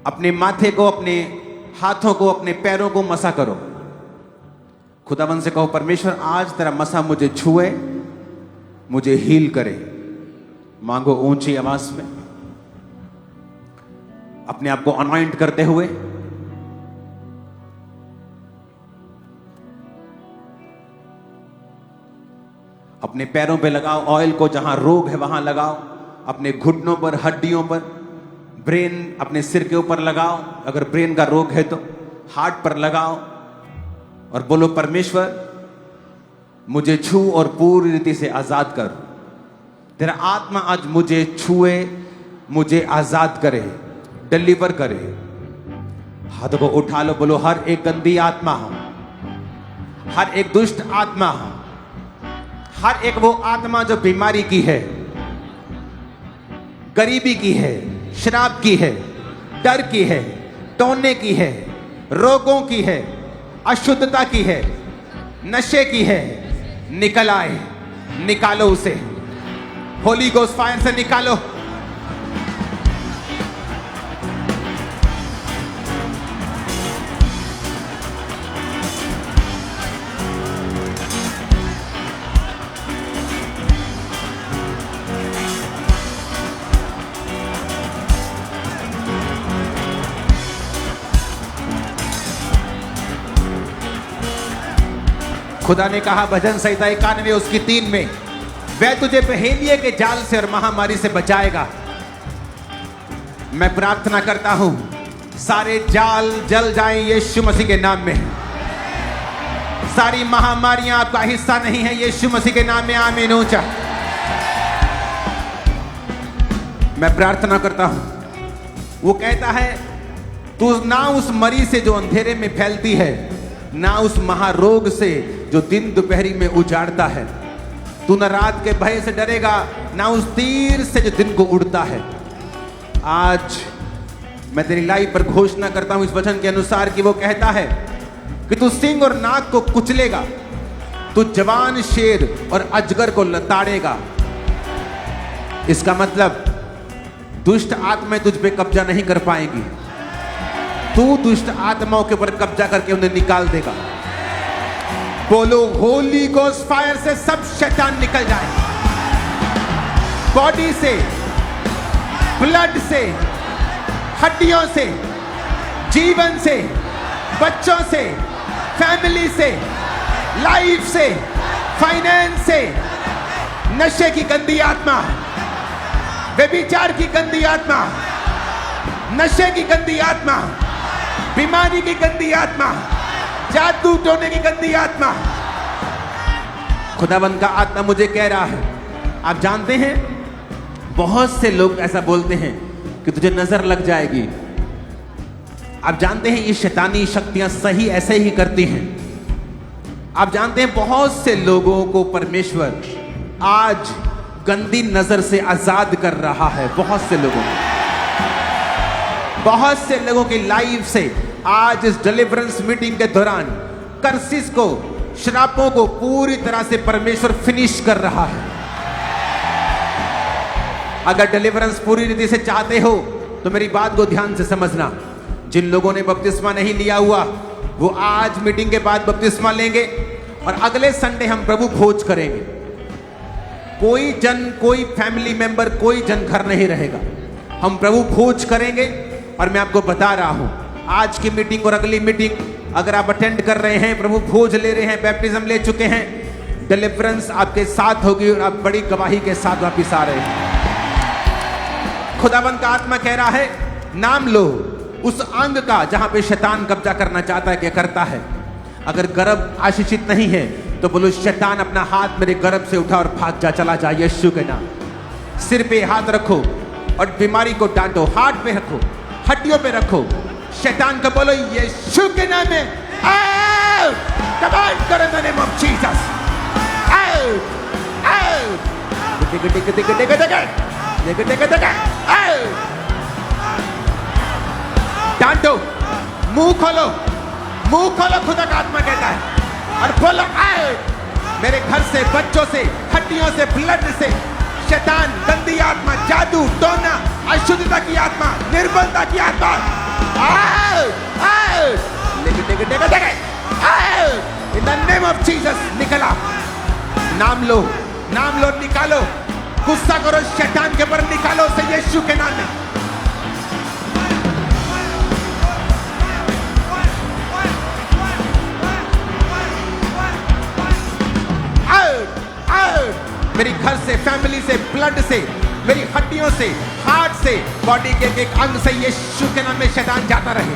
अपने माथे को, अपने हाथों को, अपने पैरों को मसा करो। खुदावन से कहो, परमेश्वर आज तेरा मसा मुझे छुए, मुझे हील करे। मांगो ऊंची आवाज में, अपने आप को अनॉइंट करते हुए। अपने पैरों पे लगाओ ऑयल को, जहां रोग है वहां लगाओ। अपने घुटनों पर, हड्डियों पर, ब्रेन अपने सिर के ऊपर लगाओ, अगर ब्रेन का रोग है तो हार्ट पर लगाओ और बोलो, परमेश्वर मुझे छू और पूरी रीति से आजाद कर। तेरा आत्मा आज मुझे छुए, मुझे आजाद करे, डिलीवर करे। हाथों को उठा लो, बोलो, हर एक गंदी आत्मा हो, हर एक दुष्ट आत्मा हो, हर एक वो आत्मा जो बीमारी की है, गरीबी की है, शराब की है, डर की है, टोने की है, रोगों की है, अशुद्धता की है, नशे की है, निकल आए, निकालो उसे। होली गोस्ट फायर से निकालो। खुदा ने कहा भजन संहिता 91 उसकी 3 में, वह तुझे पहेलिये के जाल से और महामारी से बचाएगा। मैं प्रार्थना करता हूं, सारे जाल जल जाएं यीशु मसीह के नाम में। सारी महामारियां आपका हिस्सा नहीं है, यीशु मसीह के नाम में। आमीन। ऊंचा मैं प्रार्थना करता हूं। वो कहता है, तू ना उस मरी से जो अंधेरे में फैलती है, ना उस महारोग से जो दिन दोपहरी में उजाड़ता है। तू न रात के भय से डरेगा, ना उस तीर से जो दिन को उड़ता है। आज मैं तेरी लाइफ पर घोषणा करता हूं इस वचन के अनुसार कि वो कहता है कि तू सिंह और नाग को कुचलेगा, तू जवान शेर और अजगर को लताड़ेगा। इसका मतलब दुष्ट आत्माएं तुझ पे कब्जा नहीं कर पाएंगी, तू दुष्ट आत्माओं के ऊपर कब्जा करके उन्हें निकाल देगा। बोलो, होली गोस्ट फायर से सब शैतान निकल जाए, बॉडी से, ब्लड से, हड्डियों से, जीवन से, बच्चों से, फैमिली से, लाइफ से, फाइनेंस से। नशे की गंदी आत्मा, व्यभिचार की गंदी आत्मा, नशे की गंदी आत्मा, बीमारी की गंदी आत्मा, जादू टोने की गंदी आत्मा। खुदावन का आत्मा मुझे कह रहा है, आप जानते हैं बहुत से लोग ऐसा बोलते हैं कि तुझे नजर लग जाएगी। आप जानते हैं ये शैतानी शक्तियां सही ऐसे ही करती हैं। आप जानते हैं बहुत से लोगों को परमेश्वर आज गंदी नजर से आजाद कर रहा है। बहुत से लोगों की लाइफ से आज इस डिलीवरेंस मीटिंग के दौरान कर्सिस को, श्रापों को पूरी तरह से परमेश्वर फिनिश कर रहा है। अगर डिलीवरेंस पूरी रीति से चाहते हो तो मेरी बात को ध्यान से समझना। जिन लोगों ने बपतिस्मा नहीं लिया हुआ वो आज मीटिंग के बाद बपतिस्मा लेंगे और अगले संडे हम प्रभु भोज करेंगे। कोई जन, कोई फैमिली मेंबर, कोई जन घर नहीं रहेगा। हम प्रभु भोज करेंगे और मैं आपको बता रहा हूं, आज की मीटिंग और अगली मीटिंग अगर आप अटेंड कर रहे हैं, प्रभु भोज ले रहे हैं, बैप्टिज्म ले चुके हैं, डिलीवरेंस आपके साथ होगी और आप बड़ी गवाही के साथ वापिस आ रहे हैं। खुदावन का आत्मा कह रहा है, नाम लो उस अंग का जहां पे शैतान कब्जा करना चाहता है, क्या करता है। अगर गर्भ आशीषित नहीं है तो बोलो, शैतान अपना हाथ मेरे गर्भ से उठा और भाग जा, चला जा यीशु के नाम। सिर पे हाथ रखो और बीमारी को डांटो, हार्ट पे रखो, हड्डियों पे रखो। शैतान को बोलो, यीशु के नाम में आउट, कमांड करो in the name of Jesus, out, out, out. डांटो, मुंह खोलो, मुंह खोलो, खुदा का आत्मा कहता है, और बोलो, आउट। मेरे घर से, बच्चों से, हड्डियों से, ब्लड से, शैतान, गंदी आत्मा, जादू, टोना, अशुद्धता की आत्मा, निर्बलता की आत्मा, इन द नेम ऑफ जीसस निकला। नाम लो, नाम लो, निकालो। गुस्सा करो शैतान के ऊपर, निकालो से यीशु के नाम में। मेरी घर से, फैमिली से, ब्लड से, मेरी हड्डियों से, हार्ट से, बॉडी के एक अंग से यीशु के नाम में शैतान जाता रहे।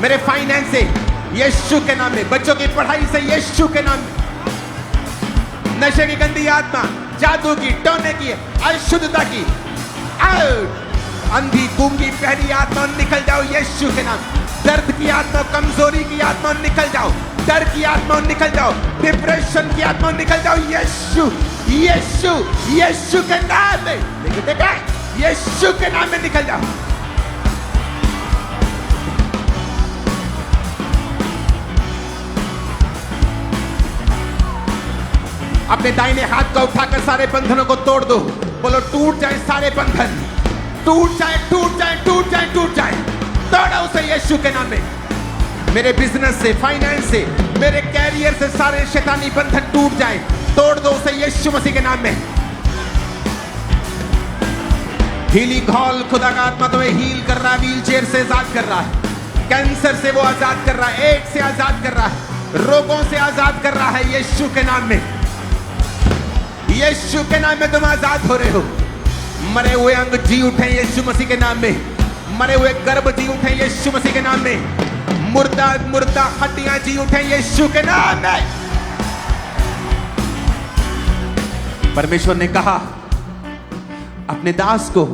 मेरे फाइनेंस से यीशु के नाम में, बच्चों की पढ़ाई से यीशु के नाम में, नशे की गंदी आत्मा, जादू की, टोने की, अशुद्धता की, अंधी गूंगी पहली आत्मा निकल जाओ यीशु के नाम। दर्द की आत्मा, कमजोरी की आत्मा निकल जाओ, डर की आत्मा निकल जाओ, डिप्रेशन की आत्मा निकल जाओ यीशु, यीशु, यीशु के नाम में। देखा, यीशु के नाम में निकल जाओ। अपने दाहिने हाथ को उठाकर सारे बंधनों को तोड़ दो। बोलो टूट जाए सारे बंधन, टूट जाए, टूट जाए, टूट जाए, टूट जाए। तोड़ो उसे यीशु के नाम में। मेरे बिजनेस से, फाइनेंस से, मेरे कैरियर से सारे शैतानी बंधन टूट जाए। तोड़ दो उसे यीशु मसीह के नाम में। हीलिंग हॉल, खुदा का आत्मा तुम्हें हील कर रहा है, व्हील चेयर से आजाद कर रहा है, कैंसर से वो आजाद कर रहा है, एड्स से आजाद कर रहा है, रोगों से आजाद कर रहा है यीशु के नाम में। यीशु के नाम में तुम आजाद हो रहे हो। मरे हुए अंग जी उठे यीशु मसीह के नाम में। मरे हुए गर्भ जी उठे यीशु मसीह के नाम में। मुर्दा मुर्दा हड्डियां जी उठे यीशु के नाम में। परमेश्वर ने कहा अपने दास को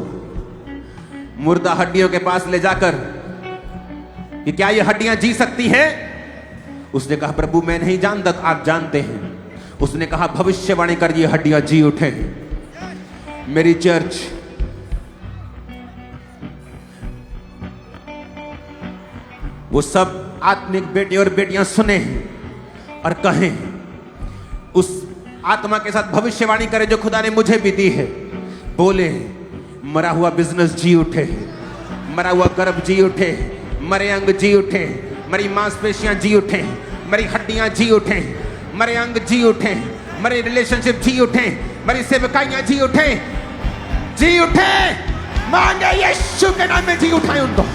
मुर्दा हड्डियों के पास ले जाकर कि क्या ये हड्डियां जी सकती हैं? उसने कहा प्रभु मैं नहीं जानता, आप जानते हैं। उसने कहा भविष्यवाणी कर ये हड्डियां जी उठे। मेरी चर्च वो सब आत्मिक बेटे और बेटियां सुने और कहें, उस आत्मा के साथ भविष्यवाणी करें जो खुदा ने मुझे भी दी है। बोले मरा हुआ बिजनेस जी उठे, मरा हुआ गर्भ जी उठे, मरे अंग जी उठे, मरी मांसपेशियां जी उठे, मरी हड्डियां जी उठे, मरे अंग जी उठे, मरे रिलेशनशिप जी उठे, मरी सेवकाइयां जी उठे, जी उठे। मांगे यीशु के नाम में जी उठाए उनको।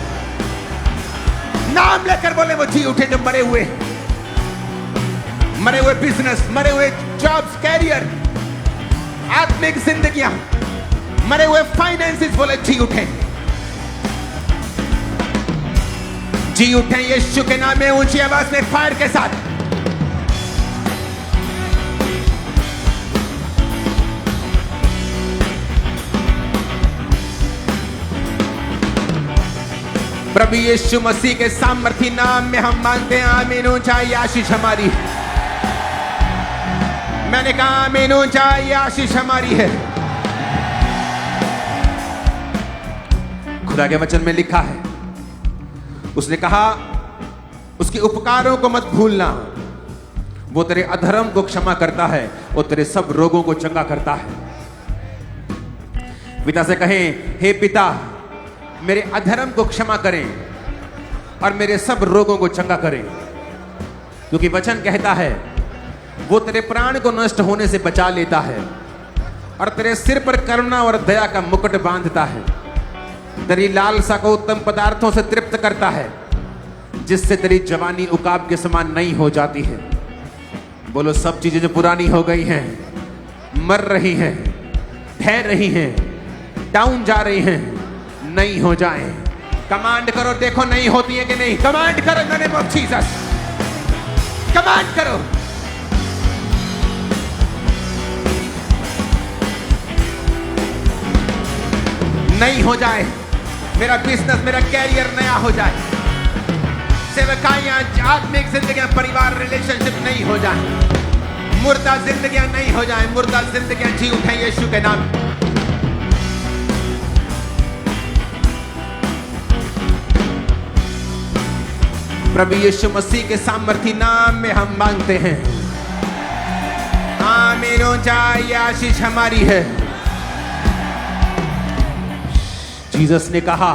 नाम लेकर बोले वो जी उठे जो मरे हुए, मरे हुए बिजनेस, मरे हुए जॉब्स, कैरियर, आत्मिक जिंदगियां, मरे हुए फाइनेंसेस, बोले जी उठे, जी उठे यीशु के नाम में। ऊंची आवाज में फायर के साथ प्रभु यीशु मसीह के सामर्थी नाम में हम मांगते हैं आमीन। ऊंचाई आशीष हमारी, मैंने कहा आमीन। ऊंचाई आशीष हमारी है। खुदा के वचन में लिखा है, उसने कहा उसके उपकारों को मत भूलना, वो तेरे अधर्म को क्षमा करता है और तेरे सब रोगों को चंगा करता है। पिता से कहें हे पिता मेरे अधर्म को क्षमा करें और मेरे सब रोगों को चंगा करें, क्योंकि वचन कहता है वो तेरे प्राण को नष्ट होने से बचा लेता है और तेरे सिर पर करुणा और दया का मुकुट बांधता है। तेरी लालसा को उत्तम पदार्थों से तृप्त करता है, जिससे तेरी जवानी उकाब के समान नई हो जाती है। बोलो सब चीजें जो पुरानी हो गई हैं, मर रही हैं, ठहर रही हैं, डाउन जा रही हैं, नहीं हो जाए। कमांड करो, देखो नहीं होती है कि नहीं। कमांड करो in the name of Jesus, command करो। नहीं हो जाए, मेरा बिजनेस, मेरा कैरियर नया हो जाए, सेवकाइयां, आत्मिक जिंदगियां, परिवार, रिलेशनशिप नहीं हो जाए, मुर्दा जिंदगियां नहीं हो जाए, मुर्दा जिंदगियां जी उठे यीशु के नाम। प्रभु यीशु मसीह के सामर्थी नाम में हम मांगते हैं आमीन। ऊंचाई आशीष हमारी है। जीसस ने कहा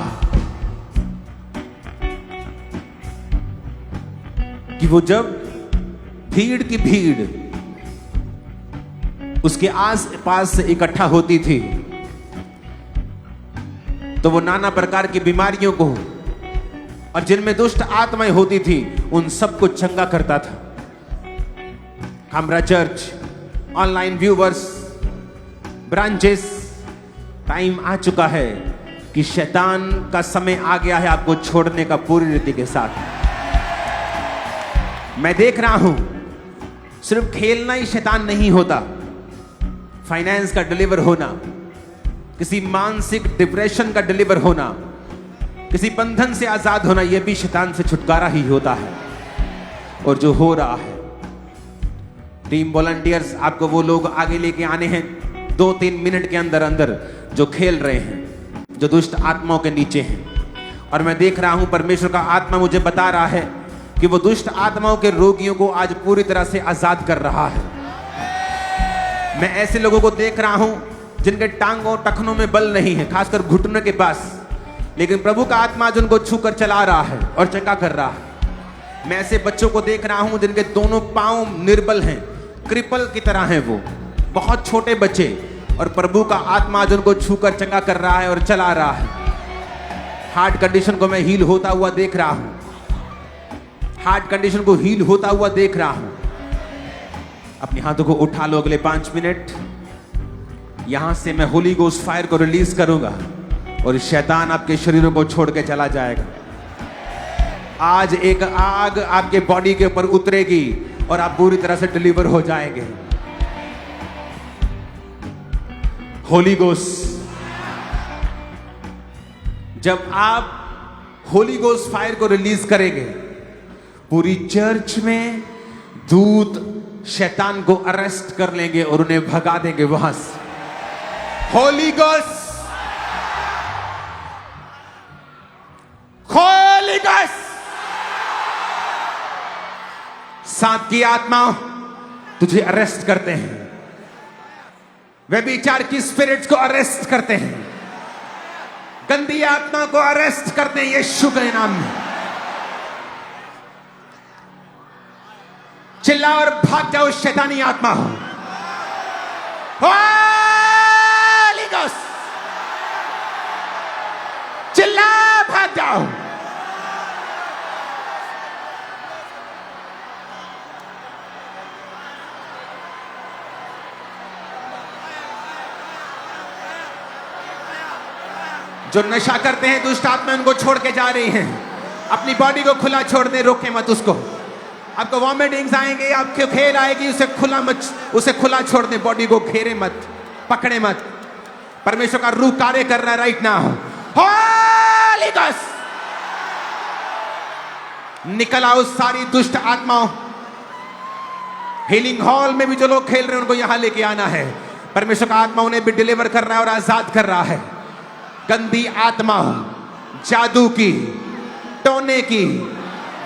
कि वो जब भीड़ की भीड़ उसके आस पास से इकट्ठा होती थी तो वो नाना प्रकार की बीमारियों को और जिनमें दुष्ट आत्माएं होती थी उन सबको चंगा करता था। हमारा church, online viewers, branches, time आ चुका है कि शैतान का समय आ गया है आपको छोड़ने का पूरी रीति के साथ। मैं देख रहा हूं सिर्फ खेलना ही शैतान नहीं होता, फाइनेंस का डिलीवर होना, किसी मानसिक डिप्रेशन का डिलीवर होना, किसी बंधन से आजाद होना, यह भी शैतान से छुटकारा ही होता है। और जो हो रहा है, टीम वॉलंटियर्स आपको वो लोग आगे लेके आने हैं 2-3 मिनट के अंदर अंदर जो खेल रहे हैं, जो दुष्ट आत्माओं के नीचे हैं। और मैं देख रहा हूं परमेश्वर का आत्मा मुझे बता रहा है कि वो दुष्ट आत्माओं के रोगियों को आज पूरी तरह से आजाद कर रहा है। मैं ऐसे लोगों को देख रहा हूं जिनके टांगों टखनों में बल नहीं है, खासकर घुटनों के पास, लेकिन प्रभु का आत्मा आज उनको छूकर चला रहा है और चंगा कर रहा है। मैं ऐसे बच्चों को देख रहा हूं जिनके दोनों पांव निर्बल हैं, क्रिपल की तरह हैं, वो बहुत छोटे बच्चे, और प्रभु का आत्मा आज उनको छूकर चंगा कर रहा है और चला रहा है। हार्ट कंडीशन को मैं हील होता हुआ देख रहा हूं, हार्ट कंडीशन को हील होता हुआ देख रहा हूं। अपने हाथों को उठा लो अगले 5 मिनट। यहां से मैं होली गोस्ट फायर को रिलीज करूंगा और शैतान आपके शरीरों को छोड़ के चला जाएगा। आज एक आग आपके बॉडी के ऊपर उतरेगी और आप पूरी तरह से डिलीवर हो जाएंगे। होली गोस्ट, जब आप होली गोस्ट फायर को रिलीज करेंगे, पूरी चर्च में दूत शैतान को अरेस्ट कर लेंगे और उन्हें भगा देंगे वहां से। होली गोस्ट, होली गोस्ट, सात की आत्मा तुझे अरेस्ट करते हैं, व्यभिचार की स्पिरिट्स को अरेस्ट करते हैं, गंदी आत्मा को अरेस्ट करते हैं यीशु के नाम में। चिल्ला और भाग जाओ शैतानी आत्मा हो। होली गोस्ट, चिल्ला भाग जाओ। जो नशा करते हैं दुष्ट आत्मा उनको छोड़ के जा रही हैं। अपनी बॉडी को खुला छोड़ दे, रोके मत उसको। आपको वॉमिटिंग्स आएंगे, आपको खेल आएगी, उसे खुला छोड़ दे, बॉडी को घेरे मत, पकड़े मत। परमेश्वर का रूह कार्य कर रहा है राइट नाउ। होली गोस्ट, निकल आओ सारी दुष्ट आत्माओं। हीलिंग हॉल में भी जो लोग खेल रहे हैं उनको यहां लेके आना है। परमेश्वर का आत्मा उन्हें भी डिलीवर कर रहा है और आजाद कर रहा है। गंदी आत्मा, जादू की, टोने की,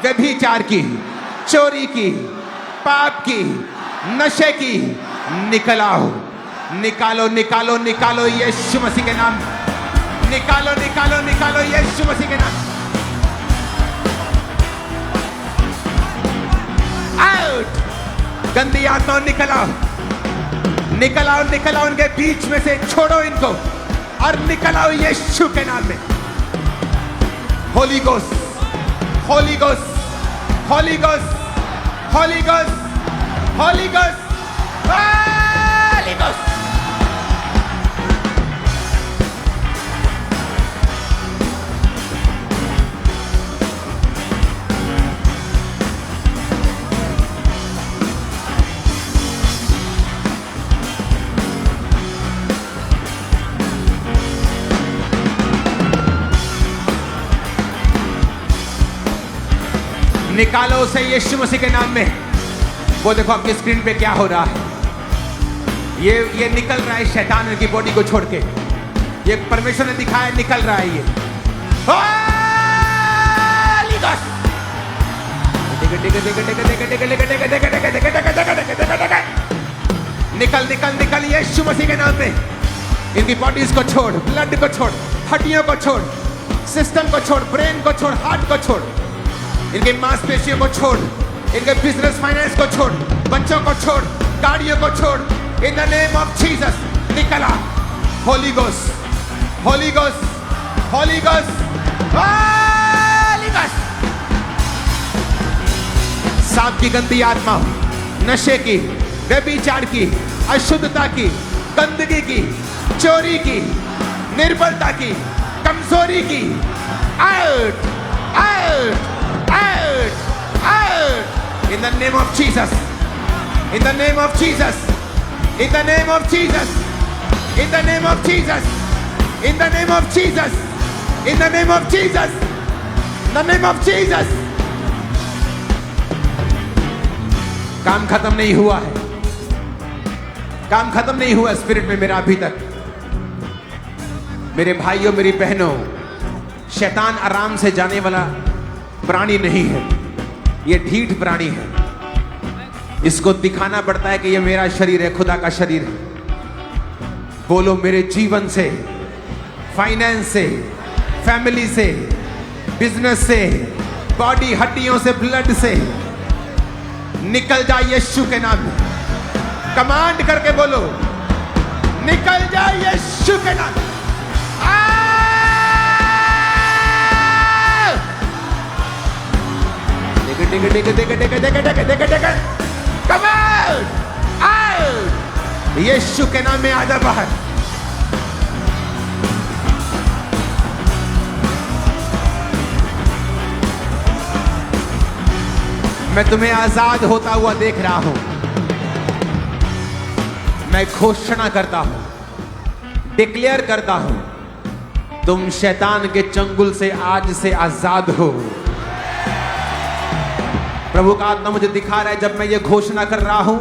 व्यभिचार की, चोरी की, पाप की, नशे की, निकल आओ, निकालो निकालो निकालो यीशु मसीह के नाम, निकालो निकालो निकालो यीशु मसीह के नाम। आउट, गंदी आत्मा निकल आओ, निकल आओ, निकल आओ, उनके बीच में से छोड़ो इनको और निकल आओ यीशु के नाम में। Holi ghost, holy ghost, holy ghost, holy ghost, holy ghost, holy ghost. निकालो उसे यीशु मसीह के नाम में। वो देखो आपकी स्क्रीन पे क्या हो रहा है, ये निकल रहा है शैतान की बॉडी को छोड़ के। ये परमेश्वर ने दिखाया, निकल रहा है ये। निकल निकल निकल यीशु मसीह के नाम में। इनकी बॉडीज को छोड़, ब्लड को छोड़, हड्डियों को छोड़, सिस्टम को छोड़, ब्रेन को छोड़, हार्ट को छोड़, इनके मांसपेशियों को छोड़, इनके बिजनेस फाइनेंस को छोड़, बच्चों को छोड़, गाड़ियों को छोड़। In the name of Jesus निकला। Holy ghost, holy ghost, holy ghost, holy ghost. सांप की गंदी आत्मा, नशे की, व्यभिचार की, अशुद्धता की, गंदगी की, चोरी की, निर्बलता की, कमजोरी की, out, out, out, out. In the name of Jesus, in the name of Jesus, in the name of Jesus, in the name of Jesus, in the name of Jesus, in the name of Jesus, the name of Jesus. काम खत्म नहीं हुआ है, काम खत्म नहीं हुआ spirit में मेरा अभी तक। मेरे भाइयों, मेरी बहनों, शैतान आराम से जाने वाला प्राणी नहीं है, ये ढीठ प्राणी है। इसको दिखाना पड़ता है कि ये मेरा शरीर है, खुदा का शरीर है। बोलो, मेरे जीवन से, फाइनेंस से, फैमिली से, बिजनेस से, बॉडी हड्डियों से, ब्लड से निकल जा यीशु के नाम में। कमांड करके बोलो, निकल जा यीशु के नाम में। यीशु के नाम में आजा बाहर। मैं तुम्हें आजाद होता हुआ देख रहा हूं। मैं घोषणा करता हूं, डिक्लेयर करता हूं, तुम शैतान के चंगुल से आज से आजाद हो। प्रभु का आत्मा मुझे दिखा रहा है, जब मैं ये घोषणा कर रहा हूं,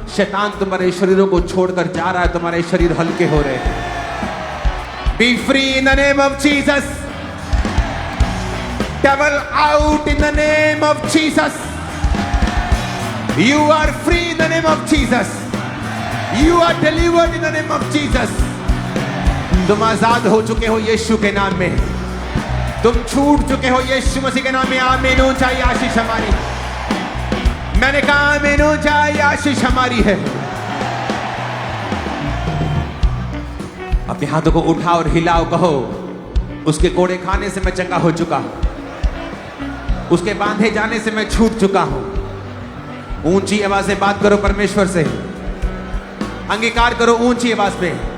शैतान तुम्हारे शरीरों को छोड़कर जा रहा है, तुम्हारे शरीर हल्के हो रहे हैं। Be free in the name of Jesus. Devil out in the name of Jesus. You are free in the name of Jesus. You are delivered in the name of Jesus. तुम आजाद हो चुके हो यीशु के नाम में। तुम छूट चुके हो यीशु मसीह के नाम में। आमीन। ऊंचाई आशीष हमारी। मैंने कहा आमीन। ऊंचाई आशीष हमारी है। अपने हाथों को उठाओ और हिलाओ, कहो, उसके कोड़े खाने से मैं चंगा हो चुका हूं, उसके बांधे जाने से मैं छूट चुका हूं। ऊंची आवाज से बात करो परमेश्वर से, अंगीकार करो ऊंची आवाज में।